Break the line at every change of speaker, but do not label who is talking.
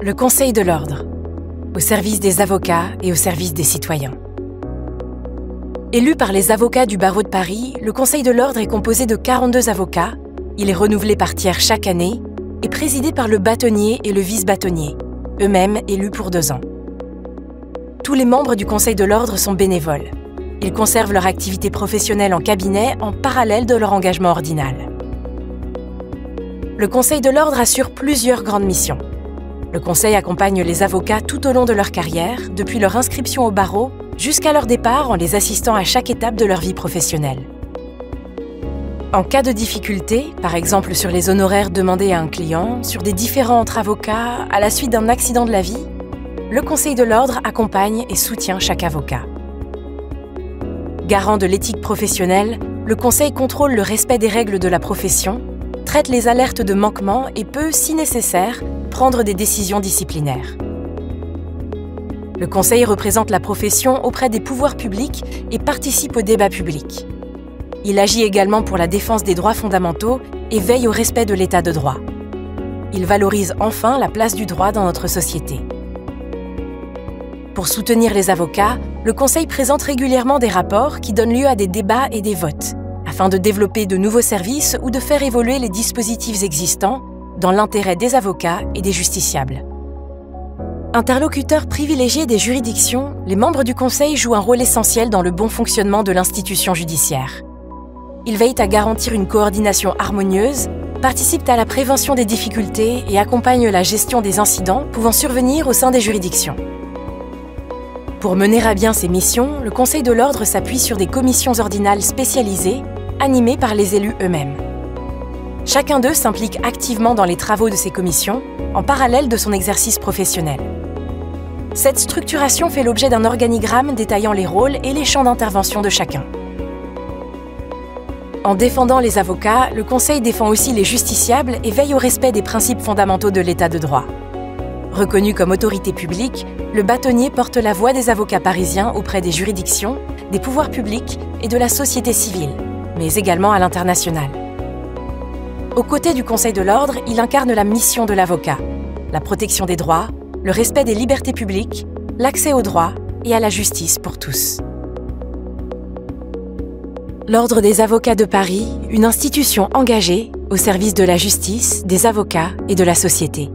Le Conseil de l'Ordre, au service des avocats et au service des citoyens. Élu par les avocats du barreau de Paris, le Conseil de l'Ordre est composé de 42 avocats, il est renouvelé par tiers chaque année et présidé par le bâtonnier et le vice-bâtonnier, eux-mêmes élus pour 2 ans. Tous les membres du Conseil de l'Ordre sont bénévoles. Ils conservent leur activité professionnelle en cabinet en parallèle de leur engagement ordinal. Le Conseil de l'Ordre assure plusieurs grandes missions. Le Conseil accompagne les avocats tout au long de leur carrière, depuis leur inscription au barreau jusqu'à leur départ en les assistant à chaque étape de leur vie professionnelle. En cas de difficulté, par exemple sur les honoraires demandés à un client, sur des différends entre avocats, à la suite d'un accident de la vie, le Conseil de l'Ordre accompagne et soutient chaque avocat. Garant de l'éthique professionnelle, le Conseil contrôle le respect des règles de la profession, traite les alertes de manquement et peut, si nécessaire, prendre des décisions disciplinaires. Le Conseil représente la profession auprès des pouvoirs publics et participe au débat public. Il agit également pour la défense des droits fondamentaux et veille au respect de l'état de droit. Il valorise enfin la place du droit dans notre société. Pour soutenir les avocats, le Conseil présente régulièrement des rapports qui donnent lieu à des débats et des votes, afin de développer de nouveaux services ou de faire évoluer les dispositifs existants dans l'intérêt des avocats et des justiciables. Interlocuteurs privilégiés des juridictions, les membres du Conseil jouent un rôle essentiel dans le bon fonctionnement de l'institution judiciaire. Ils veillent à garantir une coordination harmonieuse, participent à la prévention des difficultés et accompagnent la gestion des incidents pouvant survenir au sein des juridictions. Pour mener à bien ces missions, le Conseil de l'Ordre s'appuie sur des commissions ordinales spécialisées, animées par les élus eux-mêmes. Chacun d'eux s'implique activement dans les travaux de ces commissions, en parallèle de son exercice professionnel. Cette structuration fait l'objet d'un organigramme détaillant les rôles et les champs d'intervention de chacun. En défendant les avocats, le Conseil défend aussi les justiciables et veille au respect des principes fondamentaux de l'état de droit. Reconnu comme autorité publique, le bâtonnier porte la voix des avocats parisiens auprès des juridictions, des pouvoirs publics et de la société civile, mais également à l'international. Aux côtés du Conseil de l'Ordre, il incarne la mission de l'avocat, la protection des droits, le respect des libertés publiques, l'accès aux droits et à la justice pour tous. L'Ordre des avocats de Paris, une institution engagée au service de la justice, des avocats et de la société.